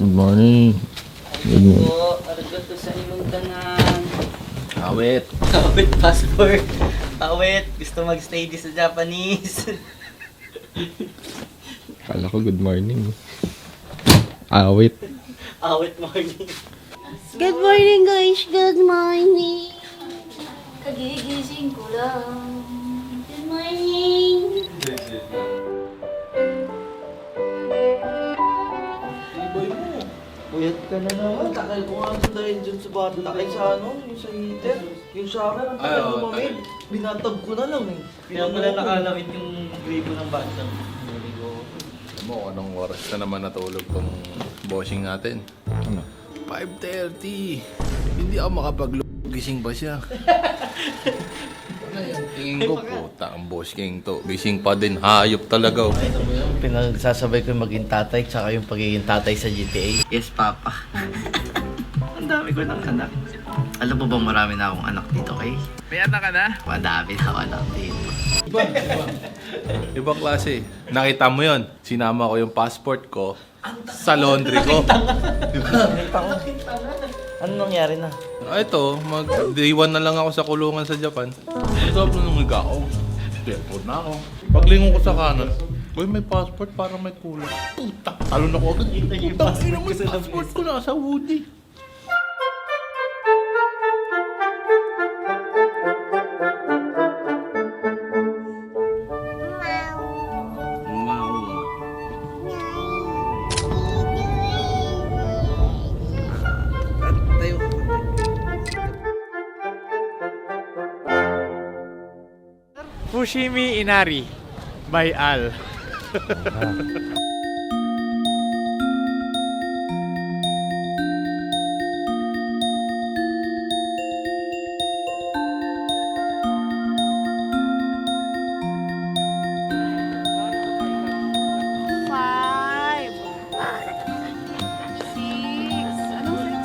Good morning. Good morning. Po, aragot sa imuntanan. Awit. Awit passport. Awit, gusto magstay di sa Japanese. Kala ko good morning. Awit. Awit morning. Good morning guys, good morning. Kagigising ko lang. Good morning. Boy mo, puyat ka na naman. Takal ko nga sundayin dyan sa bata. Takay sa ano, yung sa heater. Yung shower, ang takal lumamig. Binatab ko na lang eh. Kaya pala nakalawit yung gripo ng bata. Mo, anong oras na naman natulog tong bossing natin? Ano? 5:30. Hindi ako makapag-gising pa siya. Ano yan? Tingin ko, puta, ang boss king to. Gising pa din, hayop talaga. Pinagsasabay ko yung maging tatay tsaka yung pagiging tatay sa GTA. Yes, Papa. Ang dami ko ng anak. Alam mo bang marami na akong anak dito, kay? May anak ka na? Madami na ako anak dito. Ibang klase. Nakita mo yon? Sinama ko yung passport ko sa laundry ko. Ano nangyari na? Ito, day 1 na lang ako sa kulungan sa Japan. Stop na nung higa ako. Depot na ako. Paglingon ko sa kanan, boy, may passport, parang may kulang. Puta, talon ako agad. Putang ina mo, yung passport ko nasa Woody. Fushimi Inari by Al. Five. Six. Anong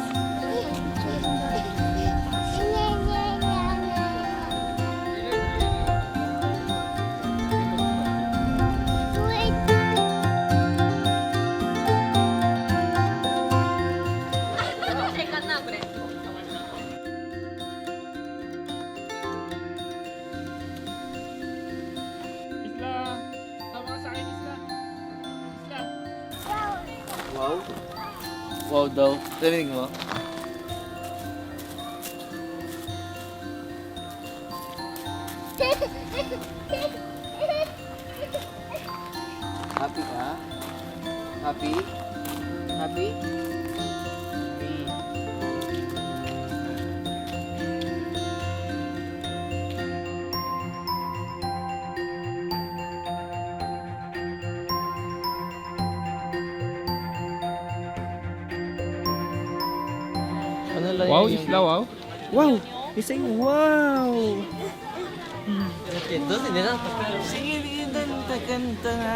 Isla. Tama sa akin, Isla. Isla. Wow. Wow daw. Rinig mo? Happy ka? Happy? Happy? Ano lang Wow, yun? isla, wow. Wow! He's saying wow! Ito, hindi na. Sige, kanta na.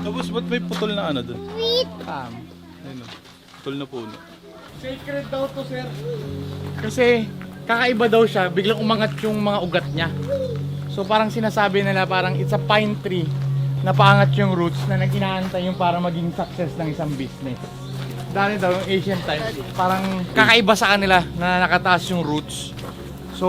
Tapos ba't may putol na ano doon? Ayun o, putol na puno. Sacred daw to, sir. Kasi kakaiba daw siya, biglang umangat yung mga ugat niya. So parang sinasabi nila parang it's a pine tree na paangat yung roots na nag-inaantay yung para maging success ng isang business. Dahil daw yung ancient times, parang kakaiba sa kanila na nakataas yung roots. So,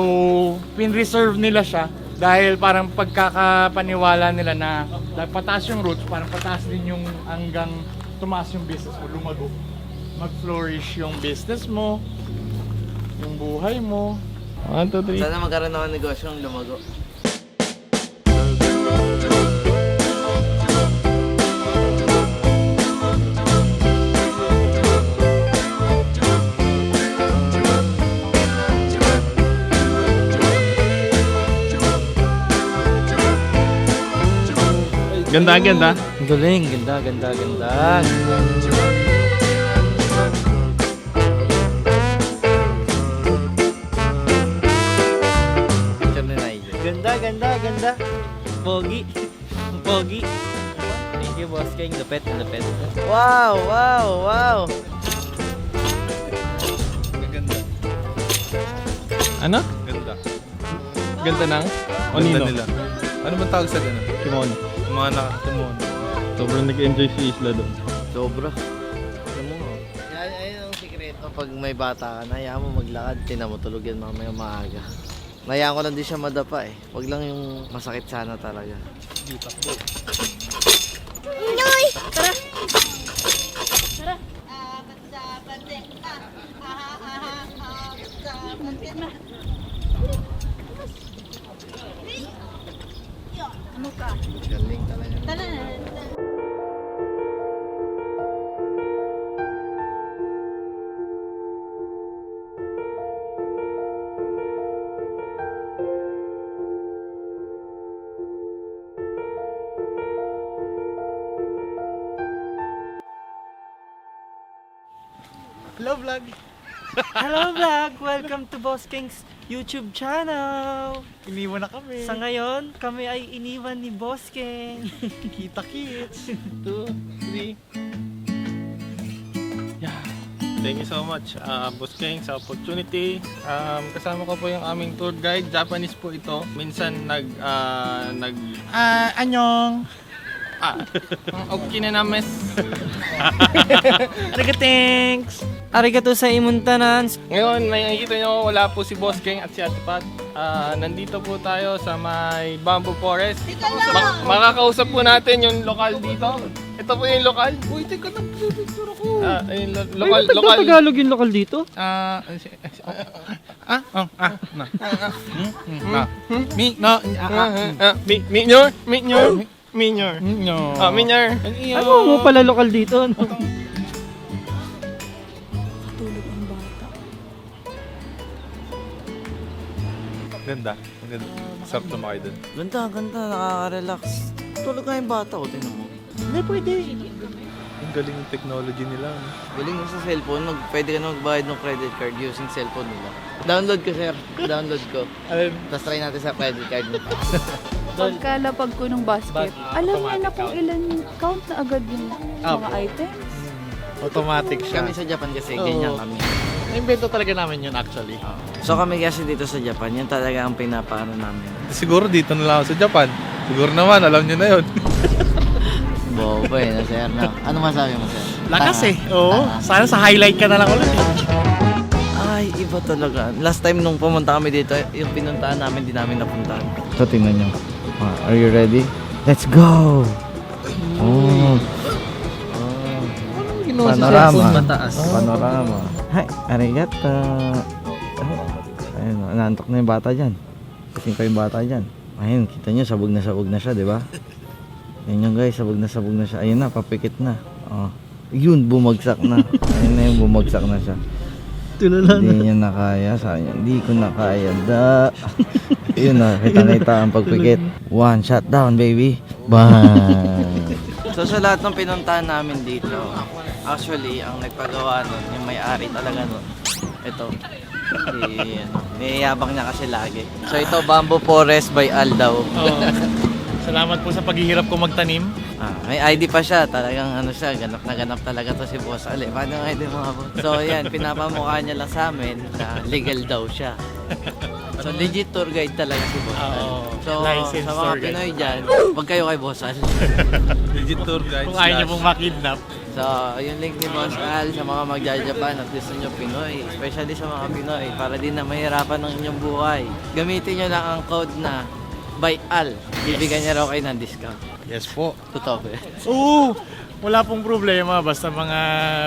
pin-reserve nila siya dahil parang pagkakapaniwala nila na dahil pataas yung roots, parang pataas din yung hanggang tumaas yung business mo, lumago. Mag-flourish yung business mo, yung buhay mo. 1, 2, 3. Sana magkaroon ako ng negosyo ng lumago. Ganda, ganda. Ang galing, ganda, ganda, ganda. ganda. Pogi. Pogi. Thank you, Boss King. Lupet. Wow, wow, wow. Ganda. Ano? Ganda. Ganda ng? O Ganda nino? nila. Ano bang tawag sa ganun? Kimono. Yung mga nakakimono. Sobrang nag-enjoy si Isla doon. Sobra. Alam mo, yan ang sikreto. Pag may bata ka, hayaan mo maglakad, tinan mo tulog yan mamaya maaga. Hayaan ko lang di siya madapa eh. Wag lang yung masakit sana talaga. Ano ka? Galing talaga. Hello vlog! Hello vlog! Welcome to Boss King's YouTube channel! Iniwan na kami. Sa ngayon, kami ay iniwan ni Boss King. Kita kits. 2, 3. Yeah. Thank you so much, Boss King, sa opportunity. Kasama ko po yung aming tour guide. Japanese po ito. Minsan Anyong! okay na names. Arigato, thanks! Arigato sa imuntanan. Ngayon, nakikita nyo, wala po si Boss King at si Ate Pat. Nandito po tayo sa may Bamboo Forest. Makakausap po natin yung lokal dito. Ito po yung lokal. Uy, teka lang, picture ako. Lokal. Tagalog yung lokal dito? Minyor. Ano mo pala lokal dito? Ganda. Ang ganda. Sarap tumakay dun. Ganda, nakaka-relax. Tulog nga yung bata ko, tinan mo. Hindi pwede. Ang galing yung technology nila. no? Galing mo sa cellphone, pwede ka na magbayad ng credit card using cellphone nila. Download ko, sir. Download ko. Tapos try natin sa credit card mo. Pagkalapag ko ng basket, alam niya na kung ilan count na agad yung mga items. Automatic siya. Kami sa Japan kasi, ganyan kami. Na-invento talaga namin yun actually. So kami kasi dito sa Japan, yan talaga ang pinapaano namin. Siguro dito na lang ako sa Japan. Siguro naman, alam nyo na yun. Bobo eh, na sir. Na. Ano masabi mo, sir? Lakas eh. Oo. Sana sa highlight ka na lang ulit. Ay, iba talaga. Last time nung pumunta kami dito, yung pinuntahan namin, di namin napuntahan. So, tingnan nyo. Are you ready? Let's go! Oh. Panorama. Panorama. Hi, arigato. Ayun, naantok na yung bata dyan. Kasing pa yung bata dyan. Ayun, kita nyo, sabog na siya, di ba? Ayun yung guys, sabog na siya. Ayun na, papikit na. Oh. Yun, bumagsak na. Ayun na yung bumagsak na siya. Hindi niya nakaya. Sayang, hindi ko nakaya. Yun na, kita ang pagpikit. One shot down, baby. Bang! So sa lahat ng pinuntahan namin dito, actually, ang nagpagawa nun, yung may-ari talaga nun, ito. Niyayabang niya kasi lagi. So ito, Bamboo Forest by Aldaw. Salamat po sa paghihirap ko magtanim. May ID pa siya, talagang ano siya, ganap na ganap talaga to si Boss Ali. Paano yung ID mo nga, Boss? So yan, pinapamukha niya lang sa amin na legal daw siya. So legit tour guide talaga si Boss Ali. So Licensed sa mga tour guide. Pinoy dyan, wag kayo kay Boss Ali. Legit tour guide. Kung ayaw niyo pong makidnap. So yung link ni Boss Al sa mga magja-Japan at gusto nyo Pinoy, especially sa mga Pinoy, para din na mahirapan ng inyong buhay. Gamitin nyo lang ang code na by Al. Bibigyan niya raw kayo ng discount. Yes po. Totoo ba? Oo! Wala pong problema. Basta mga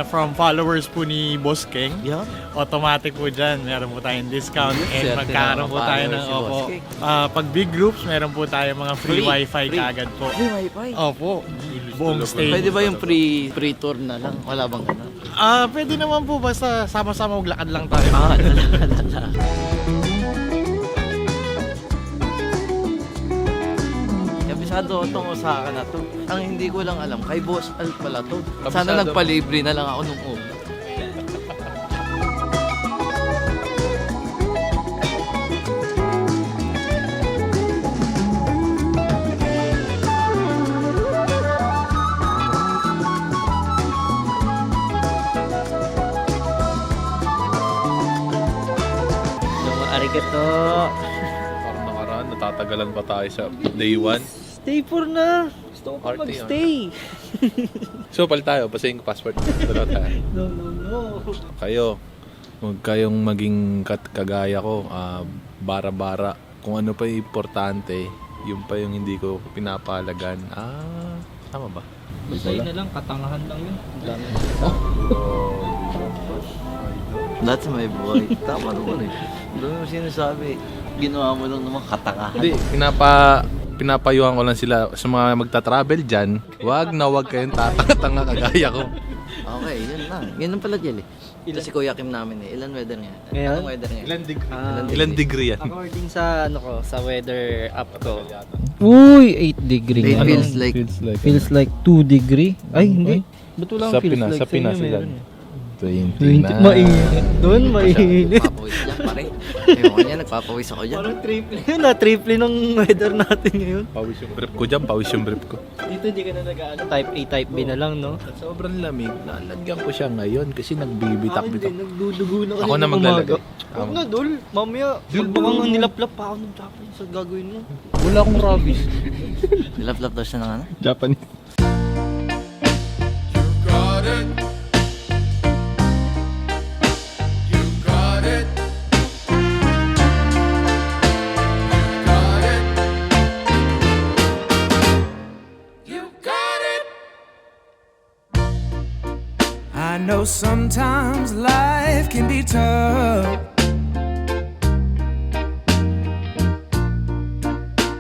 from followers po ni Boss King, Yeah. automatic po dyan. Meron po tayong discount and Swerte magkakaroon na po tayo ng followers si Boss King. pag big groups, meron po tayo mga free wifi kaagad po. Free wifi? Opo. Buong state. Pwede ba yung free tour na lang? Wala bang ganun? Pwede naman po. Basta sama-sama maglakad lang tayo. Lala. Kabisado itong Osaka na to. Ang hindi ko lang alam, kay Boss Al pala to. Sana Kabisado. nagpalibre na lang ako nung una. Sige to. Parang nakaraan, natatagalan pa tayo sa day 1. Stay for na. Gusto ko pa Party, magstay. So, palit tayo. Basahin ko passport. Dalawa tayo. No. Kayo, huwag kayong maging kagaya ko. Bara-bara. Kung ano pa yung importante, yun pa yung hindi ko pinapalagan. Tama ba? Basta yun na lang, katangahan lang yun. That's my boy. Tama naman eh. Doon mo sinasabi, ginawa mo lang naman katangahan. Hindi, pinapayuhan ko lang sila sa mga magta-travel dyan. Wag kayong tatanga kagaya ko. Okay, yun lang. Yun lang pala, Jelly. Ito si Kuya Kim namin eh. Ilan weather niya? Ngayon? Anong weather niya? Ilan degree yan? According sa sa weather app ko. Uy, 8 degree. It Feels like 2 degree. Ay, hindi. Ba't wala Sa feels Pinas, like sa Pinas inyo ilan? meron? 20 20, mainit. Doon, mainit. Nagpapawis dyan, pare. Ewan niya, nagpapawis ako dyan. Parang triple yun triple ng weather natin ngayon. Pawis yung brief ko dyan, pawis yung brief ko. Dito di ka na type A, type B na lang, no? Sobrang lamig. Lalagyan ko siya ngayon kasi nagbibitak-bitak. Nagdudugo na Ako na maglalagay. Huwag na, Dol. Mamaya, baka nilaplap pa ako ng Japanese sa gagawin mo. Wala akong rabies. Nilap-lap daw siya ng ano? Japanese. I know sometimes life can be tough,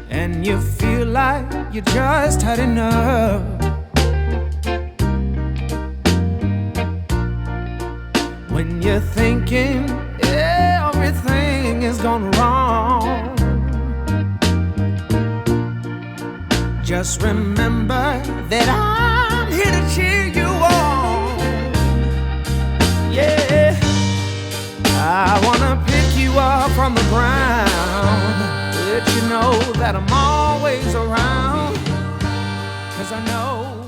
and you feel like you just had enough. When you're thinking everything is gone wrong, just remember that I'm here to cheer you on. Yeah, I wanna pick you up from the ground, let you know that I'm always around, 'cause I know